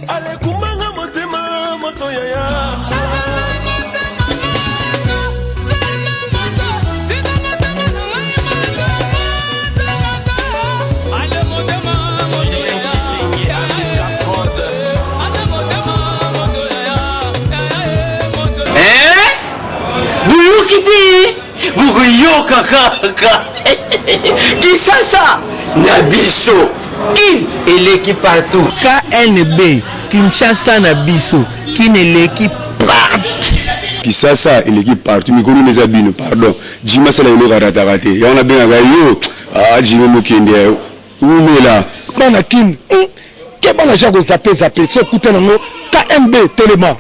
Ale kumanga motema moto yaya. Vous kaka. Qui ça? Nabiso. Qui est l'équipe partout? KNB. Kinshasa Nabiso. Qui est l'équipe partout? Kisasa l'équipe partout. Mikuru Mezabino, pardon. Jima Sala Yolo Ratarate. Yana Ben Agayo. Jimmy Mukende. Oumela. Manakin. Kebana Jago Zapé. So Koutenango. KNB Téléma.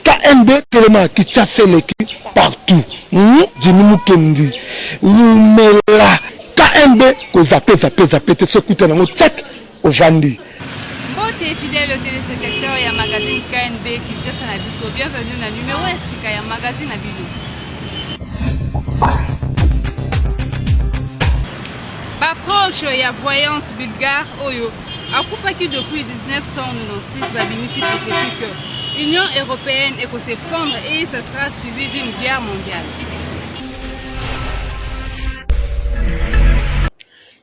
KNB Téléma qui chasse l'équipe partout. Jimmy Mukendi. Oumela. KNB ko Zapé. So Koutenango. Tchèque au Vandi. Fidèle au téléspectateur et à magazine KNB Kinshasa Nabiso. Bienvenue dans le numéro 1 et à magazine Nabiso. Approche et à voyante bulgare Oyo. A Koufaki depuis 1996, Babinisi prophétique que l'Union européenne est pour s'effondrer et ce sera suivi d'une guerre mondiale.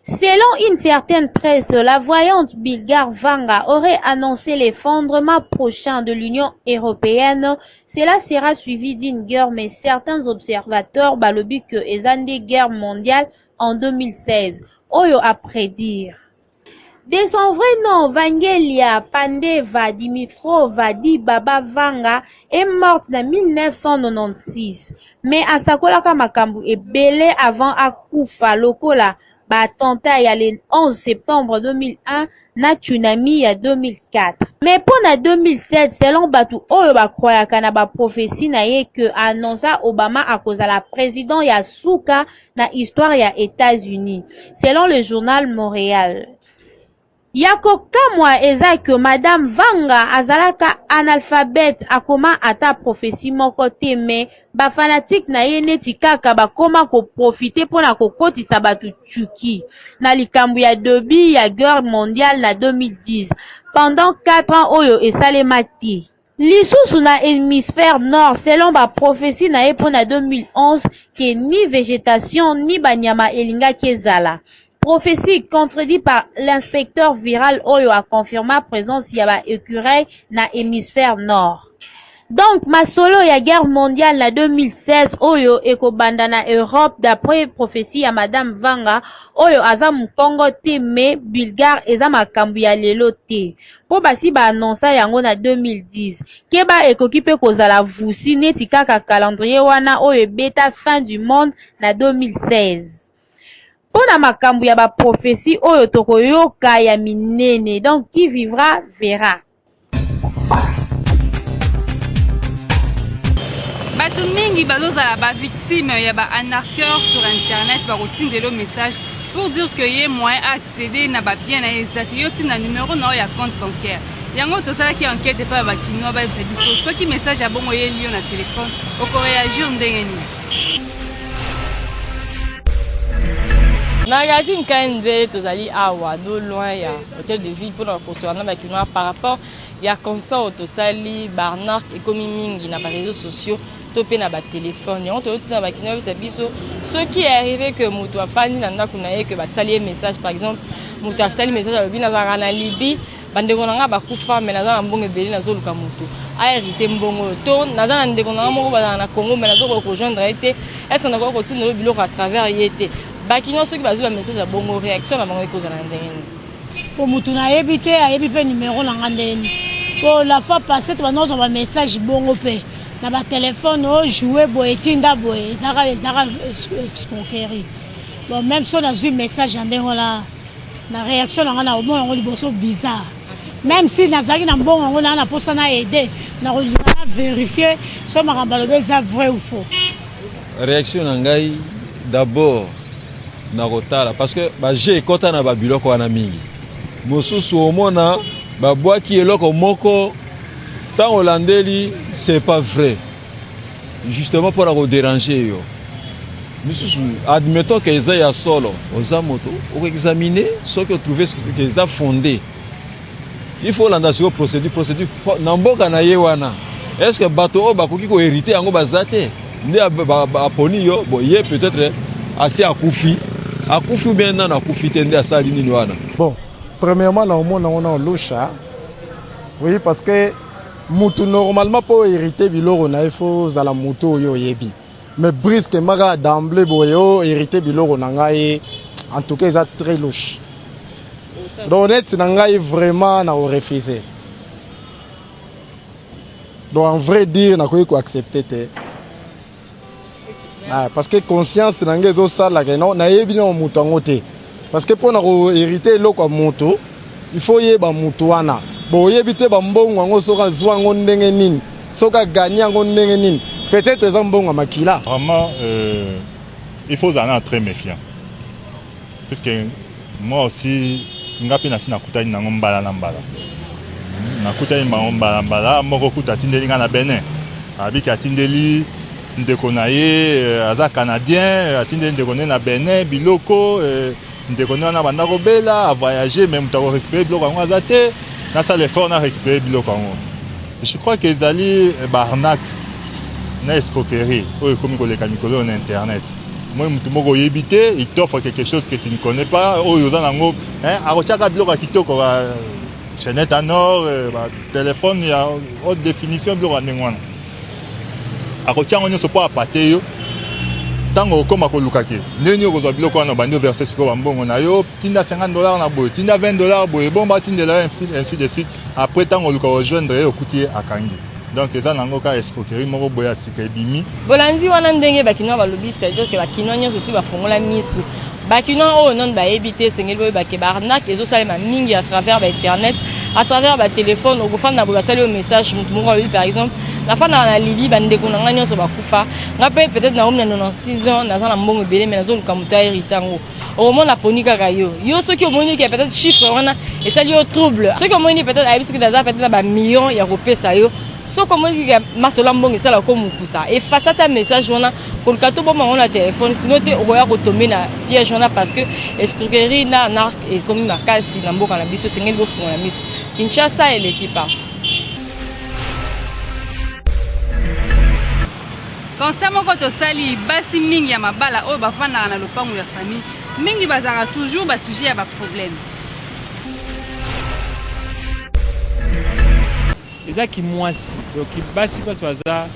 Selon une certaine presse, la voyante bulgare Vanga aurait annoncé l'effondrement prochain de l'Union européenne. Cela sera suivi d'une guerre, mais certains observateurs balobent que Ezande guerre mondiale en 2016. Oyo a prédire. De son vrai nom, Vangelia Pandeva Dimitrova Di Baba Vanga est morte en 1996. Mais à Sakolaka Makambu est belé avant Akufa Lokola. Attentat il y a le 11 septembre 2001 na tsunami ya 2004. Mais pour na 2007 selon Batu Oyo bakroya kana ba prophétie na ye que annonça Obama à cause de la président ya Souka na histoire ya États-Unis. Selon le journal Montréal. Yako kamwa eza que Madame Vanga azalaka analphabète akoma ata prophétie moko te mais ba fanatique na ye neti kaka ba koma ko profiter pona ko kotisa batu tchuki na likambu ya début ya guerre mondiale na 2010 pendant 4 ans oyo esalemati. Lisusu na hémisphère nord selon ba prophétie na ye pona 2011 que ni végétation ni banyama elinga kezala. Prophétie contredite par l'inspecteur viral Oyo a confirmé la présence y a écureuil na hémisphère nord. Donc, ma solo ya guerre mondiale na 2016 Oyo ekobanda na Europe d'après prophétie à Madame Vanga Oyo azam Congo te me bulgare eza makambu ya lelo te. Po basi ba annonça yango na 2010. Keba ekoki pe kozala vusi neti kaka calendrier wana Oyo beta fin du monde na 2016. Pona makambu ya ba prophétie oyo tokoyoka ya minene donc qui vivra verra. Batu mingi bazozala ba victime ya ba anarcheur sur internet ba rotindelo message pour dire que yé moyen accéder na ba bien na ezati yo tina numéro na ya compte bancaire. Yango tosala ki enquête pa ba kinwa ba biso soki message ya bongo ye lio na téléphone oko réagir ndenge ni. Magazine KNB tozali awa no loin ya hôtel de ville pour construire na bakinoa par rapport ya constant autosali barnac ekomi mingi na ba réseaux sociaux topé na ba téléphone on to na bakinoa bisa biso ce qui est arrivé que mutu afani na ndako na ye que batali message par exemple mutu afali message alobi na zanga na Libye bandeko nanga bakufa mais naza na mbongo ebeli nazoluka mutu a hérité mbongo to naza na ndeko nanga moko bazana na Congo mais nazoko ko joindre été est-ce na ko continuer biloko à travers yete bakino ceux qui bazou message à bongo réaction na bango kozala ndengeni pour mutu na yebite ayebi pe numéro na ngandeni pour la fois passée to banzo ba message bongo pe na ba téléphone o jouer boetinda boe zaka escroquerie bon même si on a eu message ndengo la réaction na ngana au moins on liboso bizarre même si nazaki na mbongo ngo na posa na aider na vérifier so makambalo beza vrai ou faux réaction na ngai d'abord nakotala parce que ba j'ai kota na ba biloko wana mingi mosusu omona ba bwaki eloko moko tant holandeli c'est pas vrai justement pour la déranger yo mosusu admettons que eza ya solo oza moto o examiner ce que trouver que ça fondé il faut landa sur procédure namboka na ye wana est-ce que bato o bakoki ko hériter yango bazate nde aponi yo bon ye peut-être assez akufi bien na akufi te nde asali nini wana. Bon, premièrement na omona on loucha. Oui, parce que mutu normalement pour hériter biloko na il faut za la moto yo yebi. Mais brusquement d'emblée boyo hériter biloko na ngai en tout cas ça très louche. Donc net na ngai vraiment na refuser. Donc en vrai dire na ko accepter te. Ah, parce que conscience na ngai zo sala ke non na yebi na mutu ngote. Parce que pour na hériter loko moto, il faut yeba mutu wana. Bon yebi te ba mbongo ngo soka zwa ngo ndenge nini. Soka gagner ngo ndenge nini. Peut-être ça mbongo makila. Vraiment il faut en être très méfiant. Parce que moi aussi ngapi na sina kutani na ngombala na mbala. Na kutani ma ngombala mbala moko kuta tindeli nga na Benin. Abiki atindeli ndeko na ye aza canadien atindeli ndeko na Benin biloko ndeko na banda ko bela a voyager même ta récupérer biloko ngo azate na ça l'effort na récupérer biloko ngo. Je crois que ezali barnaque na escroquerie oyo komi koleka mikolo na internet. Moi mutu moko yebite il t'offre quelque chose que tu ne connais pas oyo za nango akochaka biloko kitoko ba chaînette en or ba téléphone ya haute définition biloko ndengwana akochanga nyoso po apate yo tango koma kolukake ndeni okozwa biloko wana bandi verser siko bambongo na yo tinda $50 na boye tinda $20 boye bomba tindela ainsi de suite après tango luka rejoindre yo okuti akangi. Donc ça nango ka escroquerie moko boya sika ebimi bolandi wana ndenge bakino balobi c'est-à-dire que bakino nyonso si bafongola misu bakino o non ba éviter sengeli boye bake barnaque ezo salema mingi à travers internet à travers ba téléphone au fanda bo basali au message mutu moko par exemple la fana na Libye bande ko nanga nyonso bakufa ngape peut-être na omna 96 ans na za mbongo belé mais nazo luka mutu héritango au moment la ponika kayo yo soki omoni ki peut-être chiffre wana et ça lui au trouble soki omoni peut-être a bisiki daza peut-être ba millions ya kopesa yo. So comme on dit que Masolambong ça la comme ça et face à ta message on a pour le cadeau bon on a téléphone sinon tu auras retomber na piège on a parce que escroquerie na narc et comme ma kasi na mboka na biso sengeli bo fona miso Kinshasa et l'équipe. Concernant quand sali basi mingi ya mabala o bafana na lopango ya famille mingi bazara toujours ba sujet ya ba problème. Ezaki mwasi donc basi pas baza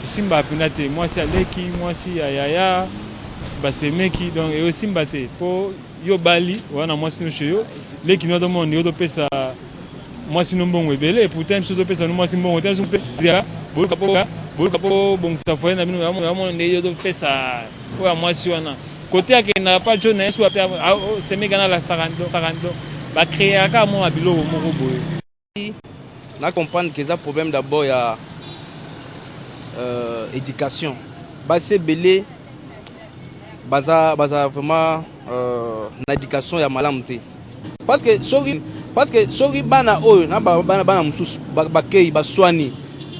simba pinate mwasi aleki mwasi ayaya basemeki donc et aussi mbate po yo bali wana mwasi no cheyo leki no do monde yo do pesa mwasi no mbongo ebele pourtant so do pesa no mwasi mbongo tenso pe dia boluka po bon ça foi na bino ya monde yo do pesa po mwasi wana côté akena pas jo na so semeka na la 40 ba créer ka mo abilo moko boye. On comprend que ça problème d'abord il y a éducation. C'est belé baza vraiment l'éducation ya malamté. Parce que sorry bana oyo na bana mususu bakei baswani.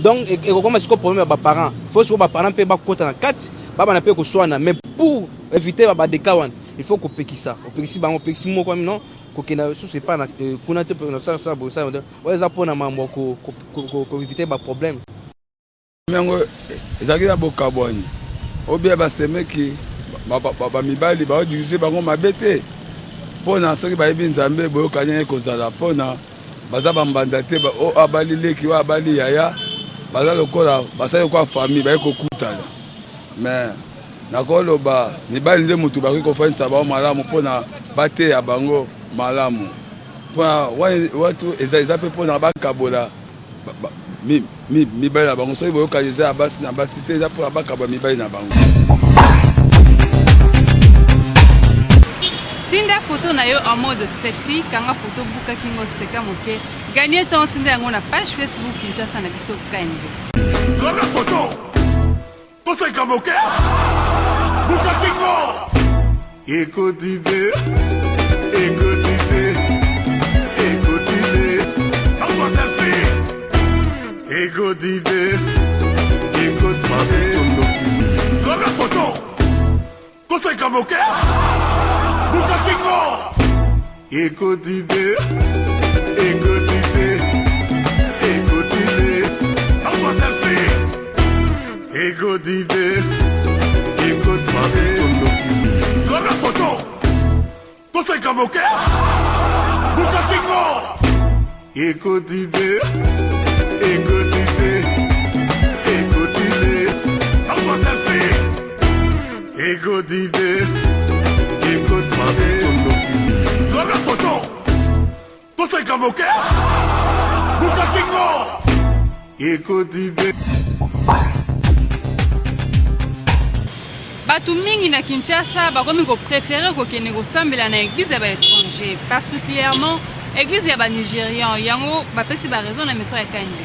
Donc et comment est-ce que problème ba parents, faut que ba parents pe ba kota na kati, ba na pe ko swana mais pour éviter ba dekawan, il faut qu'on pekisa. On pekisi bango pekisi mo comme non. Kokena sous pas na kuna te pe ça ouais ça pona mambo ko éviter ba problème mengo ezaki na bokabwani obia basemeki ba mibali ba ojuse bango mabete pona soki ba yebi nzambe boyokanya ekozala pona baza bambanda te ba o abali leki wa abali yaya baza lokola basali kwa famille ba ekokutana mais nakoloba mibali nde mutu baki kofanisa ba malamu pona bate ya bango malamu pour watu eza pe pona bakabola mibali na bango so boyoka eza basi na basi te eza pour bakabola mibali na bango. Tinda photo na yo en mode selfie kanga photo buka kingo seka moke gagner ton tinda yango na page Facebook Kinshasa na biso KNB. La photo to seka moke buka kingo écoute idée Ego d'idée, la photo, tout c'est comme ok, Buka Kingo, ego d'idée, Kamoke Bukatingo Écoutez François Selfie Écoutez Sur la photo Tous les Kamoke Bukatingo Écoutez bato mingi na Kinshasa bakomi kopréféré kokende kosambela na église ya baétranger, particulièrement église ya banigérian. Yango bapesi baraison na micro ya Kande.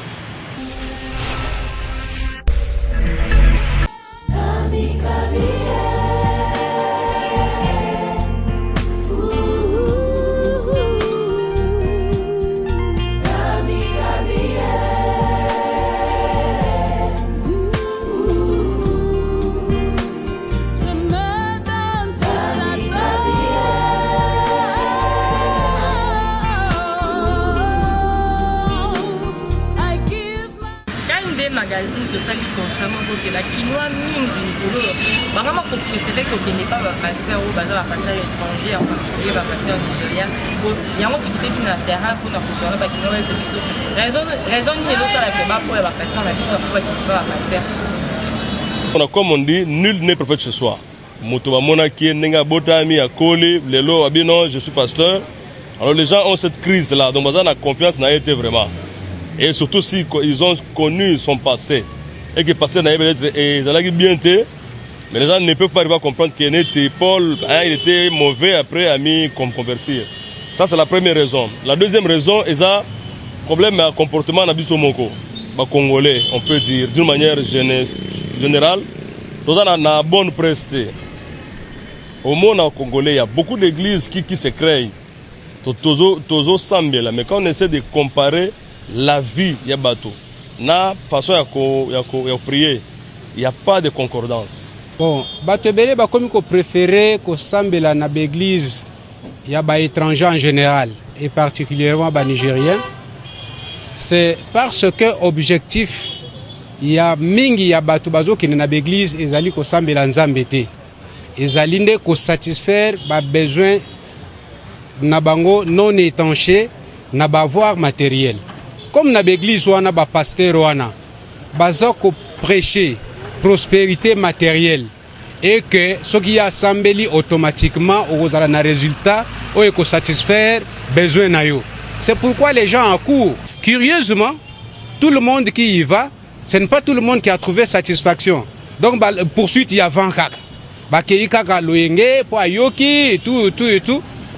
magazine tosali constamment kokela kinois mingi likolo bakama kopréféré kokende pa bapasteur oyo baza bapasteur étranger en particulier bapasteur nigérien yango tokiteki na terrain mpona kozwala bakinois bayesa biso raison nini ezosala ke bapoya bapasteur na biso po bakende pa bapasteur. Comme on dit, nul n'est prophète chez soi. Moto bamonaki ndenge botami akoli lelo abino je suis pasteur. Alors les gens ont cette crise là, donc baza na confiance na été vraiment. Et surtout si ils ont connu son passé et que le passé n'a peut-être bien été, mais les gens ne peuvent pas arriver à comprendre que Paul il était mauvais après à convertir. Ça c'est la première raison. La deuxième raison est un problème de comportement dans les Congolais, on peut dire d'une manière générale. Tout ça a bonne preste. Au monde congolais, il y a beaucoup d'églises qui se créent. Tozo Sambela, mais quand on essaie de comparer la vie ya bateau, na façon ya prier, il n'y a pas de concordance. Bon, bateau belé ba comme ko préféré ko sambela na l'église ya ba étrangers en général et particulièrement ba nigériens, c'est parce que objectif il y a mingi ya bateau bazo ki na l'église ezali ko sambela nzambe te. Ezali nde ko satisfaire ba besoin na bango non étanché na ba avoir matériel. Comme na l'église wana ba pasteur wana baza ko prêcher prospérité matérielle et que ce qui a sambeli automatiquement aux na résultat ou ko satisfaire besoin na yo. C'est pourquoi les gens accourent. Curieusement, tout le monde qui y va, ce n'est pas tout le monde qui a trouvé satisfaction. Donc poursuite il y a 20 kaka. Ba kei kaka loyenge po ayoki et tout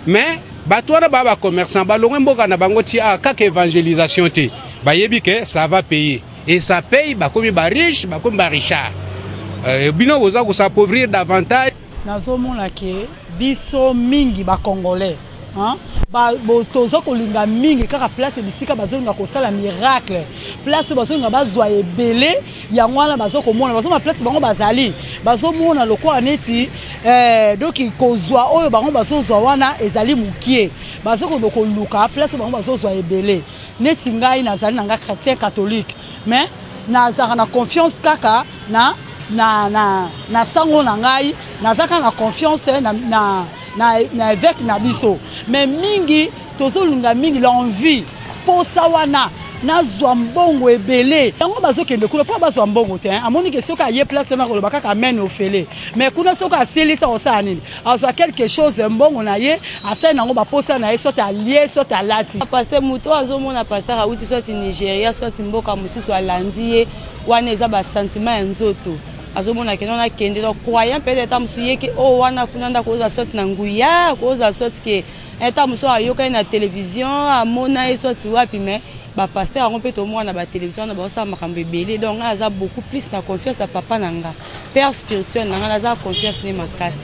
mais batouana baba commerçant balongwe mboka na bango ti kaka évangélisation te bayebi que ça va payer et ça paye bakomi ba riche bakomi ba richard bino oza ko s'appauvrir davantage. Nazomona ke biso mingi ba congolais toza kolinga mingi kaka place bisika bazolinga kosala miracle place bazolinga bazwa ebele yango wana bazokomona bazoma place bango bazali bazomona lokola neti donc kozwa oyo bango bazozwa wana ezali mukie bazokondo koluka place bango bazozwa ebele neti ngai nazali na nga chrétien catholique mais nazaka na confiance kaka na sango na ngai nazaka na confiance na évêque na biso mais mingi tozolinga mingi l'envie posa wana nazwa mbongo ebele yango bazokende kuna po bazwa mbongo te amoni ke soka ye place na koloba kaka amen ofele mais kuna soka aselisa osala nini azwa quelque chose mbongo na ye asali nango baposa na ye soit allié soit alati pasteur muto azomona pasteur auti soit Nigeria soit mboka mosusu alandi ye wana eza ba sentiment ya nzoto azomona ke nona kende donc croyant peut-être amusuye ke o wana kunanda koza sorte na nguya koza sorte ke eta muso ayoka na télévision amona e sorte wapi mais ba pasteur on peut to mona ba télévision na ba sa makambo ebele donc aza beaucoup plus na confiance à papa nanga père spirituel nanga aza confiance ne makasi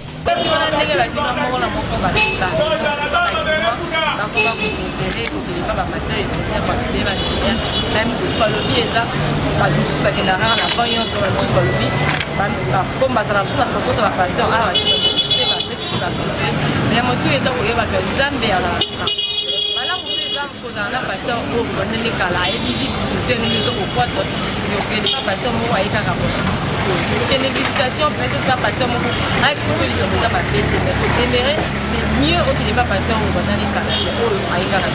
une investigation peut-être pas passer mon avec ce que je veux pas faire mais c'est mieux au qu'il va passer au dans les cas au aïga la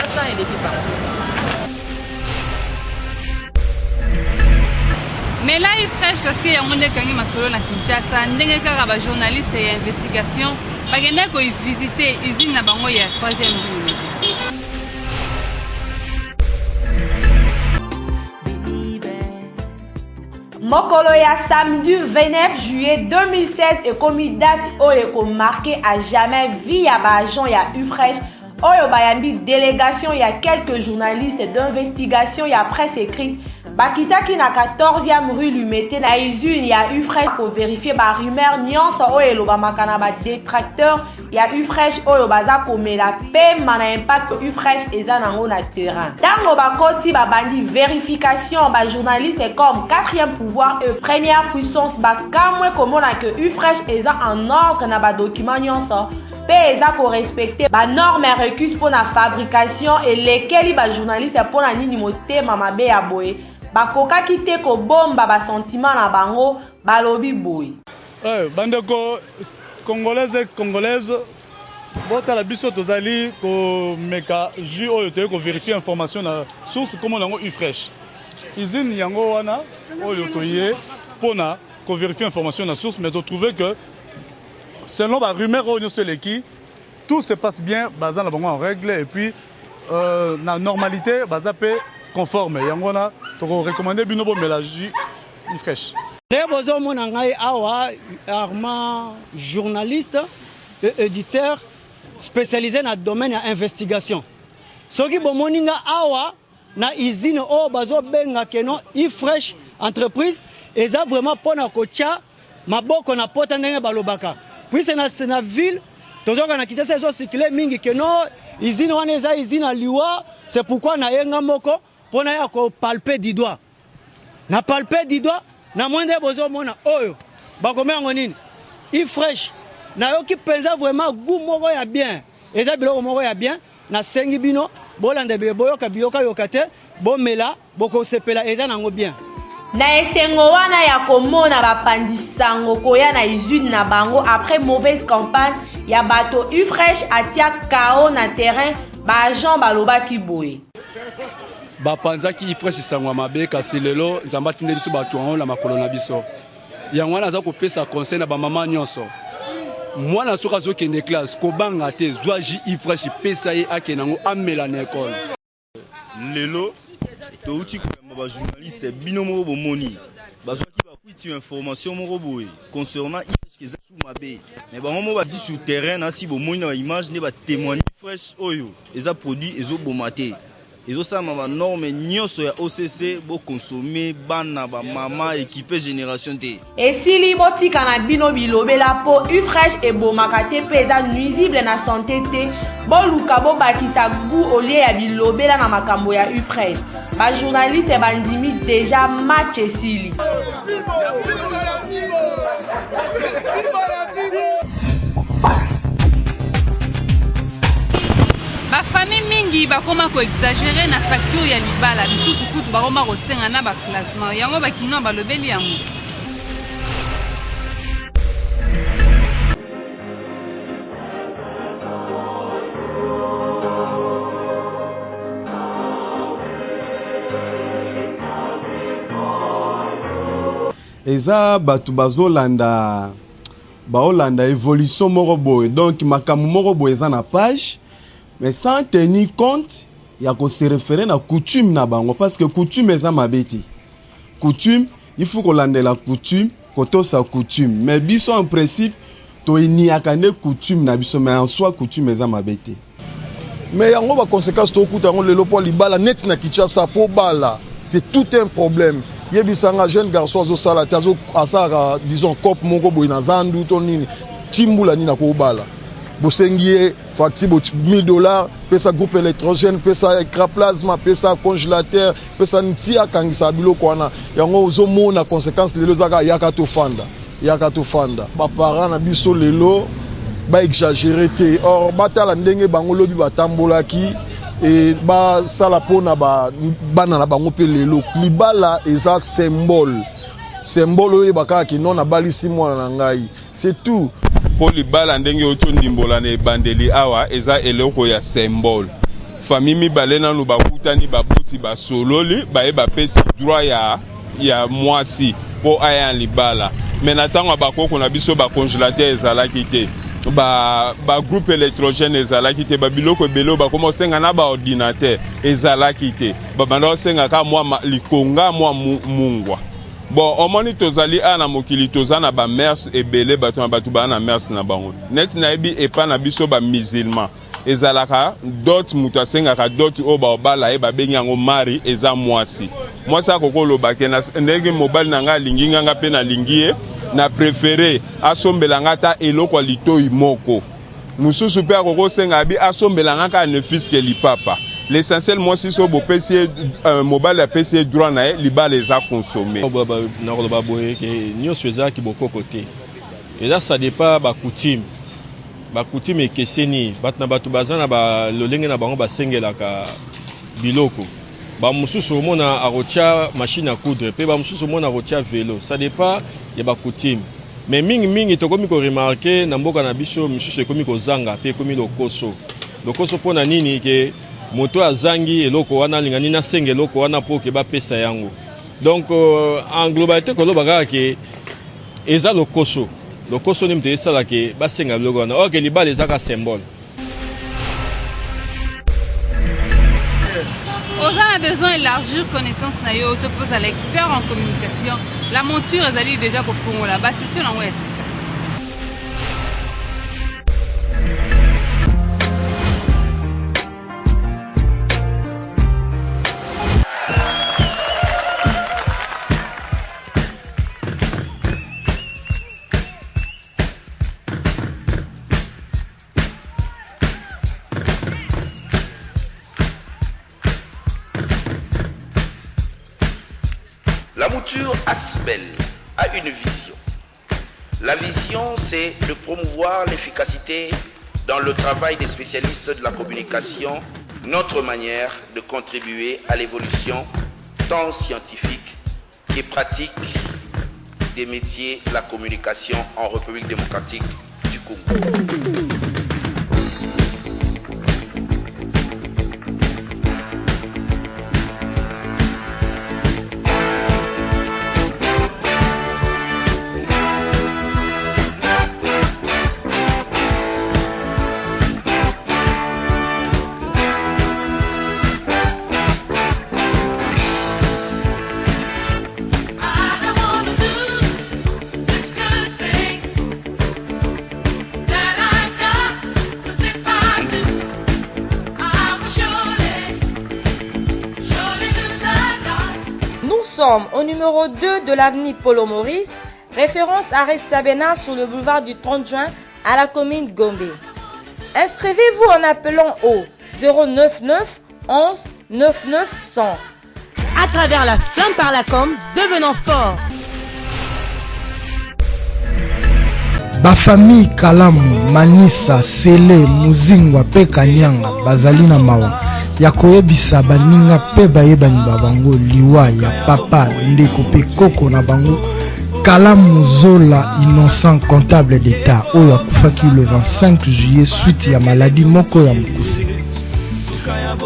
ça et l'équipe partout. Mais là, il fraîche parce qu'il y a un monde qui m'a solo na Kinshasa, ndenge kaka ba journaliste et investigation, ba genda ko visiter usine na bango ya 3e rue. Mokolo ya samedi 29 juillet 2016 et comme date oyo marqué à jamais via ba agent ya UFRESH oyo bayambi délégation ya quelques journalistes d'investigation ya presse écrite bakitaki na 14e rue Lumete na usine ya UFRESH pour vérifier ba rumeur nyonso oyo elobamaka na ba détracteur ya UFRESH oyo baza komela pe mana impact UFRESH eza nango na terrain. Tango bakoti babandi vérification ba journaliste comme 4e pouvoir et première puissance bakamwe komona que UFRESH eza en ordre na ba document nyonso pe eza ko respecter ba normes requises pour la fabrication et lesquelles ba journaliste pour na nini motema mabe ya boye bakoka kite ko bomba ba sentiment na bango balobi boye. Bandeko congolaise botala biso tozali ko meka ju oyo toye ko vérifier information na source comme nango UFRESH usine yango wana oyo toye pona ko vérifier information na source mais to trouver que selon la rumeur oyo seleki tout se passe bien bazan na bango en règle et puis na normalité bazape conforme yango na to recommander bino bo mélange UFRESH. Les besoins mon ngai awa Armand journaliste et éditeur spécialisé dans le domaine de l'investigation. Ce qui bomoninga awa na usine o bazo benga keno UFRESH entreprise eza vraiment pona kocha maboko na pota ndenge balobaka. Puis c'est na ville tozoka na kitesa ezo circuler mingi keno usine wana eza usine à liwa c'est pourquoi na yenga moko pona ya ko palper du doigt. Na palper du doigt na mwende bozo mona oyo bakomea ngonini UFRESH na yoki penza vraiment goût moko ya bien eza biloko moko ya bien na sengi bino bolande boyoka biyoka yokate bomela boko sepela eza nango bien na esengo wana ya komona bapandisango koya na usine na bango après mauvaise campagne ya bato UFRESH atia KO na terrain ba agent balobaki boye bapanzaki UFRESH sangwa mabe kasi lelo nzamba tinde biso bato wango na makolo na biso yango wana aza kopesa conseil na bamama nyonso mwana soki azokende classe kobanga te zwa ji UFRESH pesa ye akende yango amela na ekole lelo touti koyamba bajournaliste bino moko bomoni bazwaki bakwiti information moko boye concernant UFRESH keza sous mabe mais bango moko badi sur terrain nasi bomoni na baimage nde batémoigne UFRESH oyo eza produit ezoboma te ezosala ba norme nyonso ya OCC bo consommer bana ba mama équipé génération T. Et si li botika na bino bilobela po UFRESH e bomaka te pesa nuisible na santé te bo luka bo bakisa goût au lieu ya bilobela na makambo ya UFRESH. Ba journaliste bandimi déjà match esili. Ba famille mingi bakoma ko exagérer na facture ya libala bisusu kutu bakoma ko senga na ba classement yango bakino balobeli yango. Eza batu bazolanda baolanda évolution moko boye donc makamu moko boye eza na page mais sans tenir compte ya ko se référer na coutume na bango parce que coutume eza mabeti coutume il faut ko landela coutume koto sa coutume mais biso en principe to iniaka ne coutume na biso mais en soi coutume eza mabeti mais yango ba conséquence to kuta ngo lelo po libala net na Kinshasa po bala c'est tout un problème. Yebisanga jeune garçon zo sala tazo asara disons cop moko boy na zandu to nini timbula ni na ko bala bosengie facture $1000 pesa groupe électrogène pesa écran plasma pesa congélateur pesa ntia kangisa biloko wana yango zo mona conséquence lelo zaka yaka to fanda ba parents na biso lelo ba exagérer te or batala ndenge bango lobi batambolaki et ba sala pona ba bana na bango pe lelo libala eza symbole symbole oyo baka ki non abalisi mwana na ngai c'est tout po libala ndenge oto ndimbola na ebandeli awa eza eloko ya symbole famille mibale nanu bakutani baboti basololi baye bapesi droit ya mwasi po aya libala mais na ntango bakoko na biso bacongélateur ezalaki te groupe électrogène ezalaki te babiloko ebele bakoma osenga na baordinateur ezalaki te babanda osengaka mwa likonga mwa mungwa bon omoni tozali ana mokili toza na bamers ebele bato na bato baa na mers na bango neti nayebi epa na biso bamusulman ezalaka dot moto asengaka dot oyo baobala ye babengi yango mari eza mwasi akokolobake ndenge mobali na ngai alingi nganga mpe nalingi ye na préféré asombelanga ta eloko litoi moko mususu mpe akokosenga abi asombelanga ka ne fiske lipapa l'essentiel mwasi so bopesi mobali apesi ye droit na ye libala eza consommé nakoloba boye ke nyonso ezalaki bokoko te eza ça dépend bakutime ekeseni bato na bato baza na lolenge na bango basengelaka biloko bamosusu omona akotia machine à coudre pe bamosusu omona akotia vélo ça dépend ya bakutime mais mingi tokomi ko remarquer na mboka na biso misusu ekomi kozanga pe ekomi lokoso mpona nini ke moto azangi eloko wana lingani na senga eloko wana po ke bapesa yango donc en globalité koloba kaka ke eza lokoso ni mte esala ke basenga biloko wana oke libala ezaka symbole. Oza a besoin d'élargir connaissance na yo te pose à l'expert en communication. La monture ezali déjà ko fongola ba session na west. La mouture Asbel a une vision. La vision, c'est de promouvoir l'efficacité dans le travail des spécialistes de la communication, notre manière de contribuer à l'évolution tant scientifique et pratique des métiers de la communication en République démocratique du Congo. Nous sommes au numéro 2 de l'avenue Polo Maurice, référence à Ressabena sur le boulevard du 30 juin à la commune Gombe. Inscrivez-vous en appelant au 099 11 99 100. À travers la flamme par la com, devenons forts. Bafamille Kalamu, Manisa, Sele, Muzingwa, pe Kanyanga, Bazalina Mawa. Ya koyebisa baninga pe bayebani babango liwa ya papa ndeko pe koko na bango Kalamu Zola innocent comptable d'état oyo akufaki le 25 juillet suite ya maladie moko ya mukuse.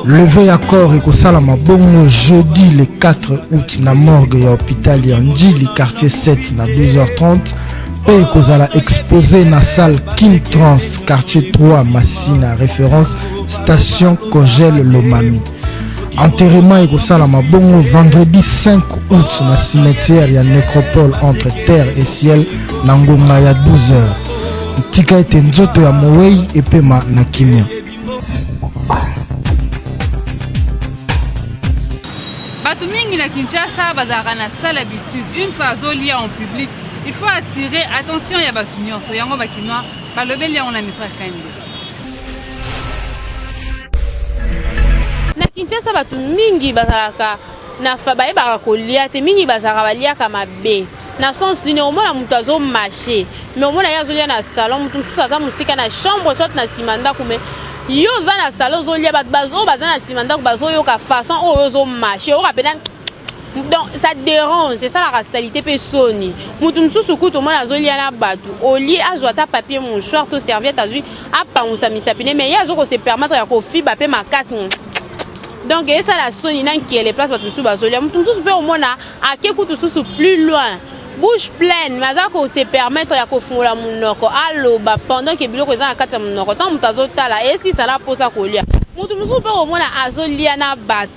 Levé ya corps ekosala mabongo jeudi le 4 août na morgue ya hôpital ya Njili quartier 7 na 12h30 pe ekozala exposé na salle King Trans quartier 3 Massina référence station Kogel Lomami. Enterrement ekosala mabongo vendredi 5 août na cimetière ya nécropole entre terre et ciel na ngonga ya 12h. Tika ete nzoto ya Mowei epema na kimia. Bato mingi na Kinshasa bazalaka na sale habitude une fois azolia en public il faut attirer attention ya bato nyonso yango bakinois balobeli yango na micro kandi. Na Kinshasa bato mingi bazalaka na fa bayebaka kolia te mingi bazalaka baliaka mabe na sens nini omona moto azo marché mais omona ye azolia na salon moto mosusu aza mosika na chambre soit na nsima ndako me yo oza na salon ozolia bato oyo baza na nsima ndako bazoyoka façon oyo ozo marché oyoka mpena Donc ça dérange, c'est ça la racialité pe soni. Mutu msusu kutu mona azolia na batu. Oli azwa ta papier mouchoir to serviette azui apa musa misapine mais yazo ko se permettre ya ko fiba pe makasi. Donc et ça la soni nan qui est les places batu msusu bazolia. Mutu msusu pe omona ake kutu susu plus loin. Bouche pleine, mazako se permettre ya ko fungula munoko aloba pendant que biloko za na kati ya munoko. Tant mutazo tala et si ça la posa kolia. Mutu msusu pe omona azolia na batu.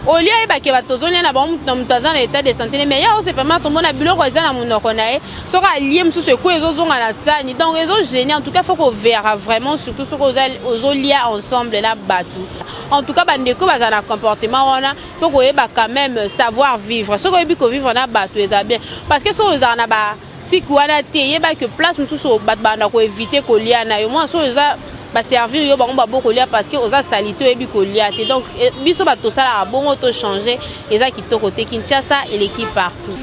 Au lieu de que batozoni na ba mutazana na état de santé mais ya o se permet tout monde biloko ezana munoko nae so ka lié msu se ko ezozonga na sani donc ezo génie en tout cas faut qu'on verra vraiment surtout ce qu'on ozo lié ensemble na batu en tout cas bandeko bazana comportement wana faut qu'on eba quand même savoir vivre so ko ebi ko vivre na batu eza bien parce que so ezana ba tikwana te yeba que place msu so bat banda ko éviter ko lié na yo moi so eza ba servir yo bango ba boko lia parce que oza salito ebi ko lia te donc biso ba to sala bongo to changer eza kitoko te Kinshasa et l'équipe partout.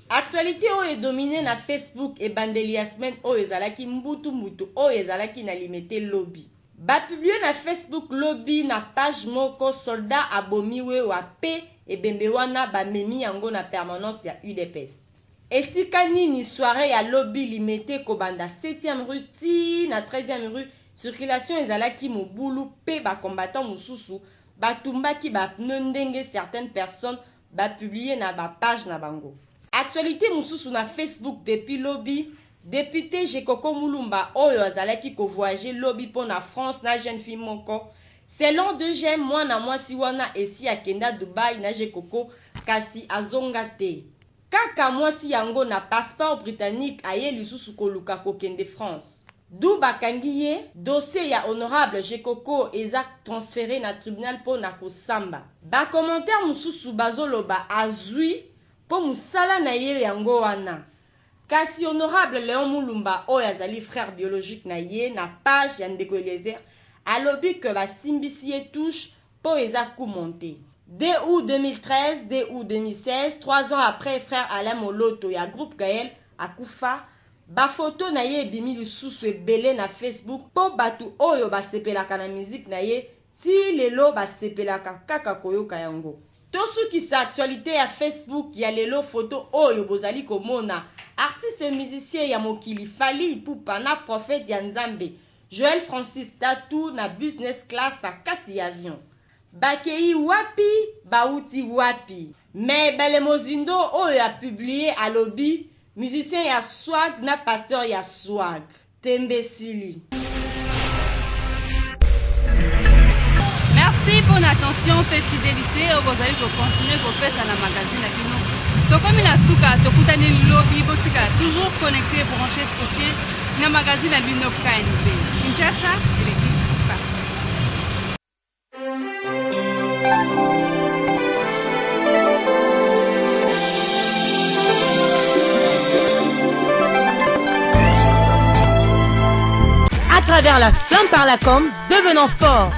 Actualité est dominée na Facebook et bandeli ya semaine o ezalaki mbutu o ezalaki na limité lobby. Ba publié na Facebook lobby na page moko soldat abomiwe wa pe et bembewana ba memi yango na permanence ya UDPS. Esika nini soirée ya lobby limité kobanda 7e rue ti na 13e rue circulation ezalaki mobulu pe ba combattant mususu batumbaki ba pneu ndenge certaines personnes ba publier na ba page na bango. Actualité mususu na Facebook depuis lobby député Jekoko Mulumba oyo azalaki ko voyager lobby pour na France na jeune fille moko. Selon 2G mwana mwasi wana esi akenda Dubai na Jekoko kasi azonga te. Kaka mwasi yango na passeport britannique aye lisusu koluka kokende France. D'où bakangiye dossier ya honorable Jekoko eza transféré na tribunal po na kosamba. Ba commentaire mususu bazoloba azui po musala na ye yango wana. Kasi honorable Léon Mulumba oyo azali frère biologique na ye na page ya Ndeko Eliezer alobi que la simbisiye touche po eza coup monté. Dès août 2013, dès août 2016, 3 ans après frère Alain Moloto ya groupe Gaël akufa, ba photo na ye bimi lisusu ebele na Facebook po batu oyo ba sepelaka na musique na ye ti lelo ba sepelaka kaka koyoka yango. Tosuki sa actualité ya Facebook ya lelo photo oyo bozali komona artiste musicien ya mokili Fally Ipupa na prophète ya Nzambe Joël Francis Tatou na business class na kati avion. Bakei wapi, bauti wapi. Mais Bale Mozindo oyo a publié à lobby musicien ya swag na pasteur ya swag. Tembesili. Merci pour l'attention et fidélité. Vous allez continuer vos faire ça dans le magazine avec nous. Donc comme il a souka, donc vous avez lobby, toujours connecté, branché, scotché dans le magazine à l'UNOP KNB. Kinshasa et l'équipe. À travers la flamme par la com, devenons forts.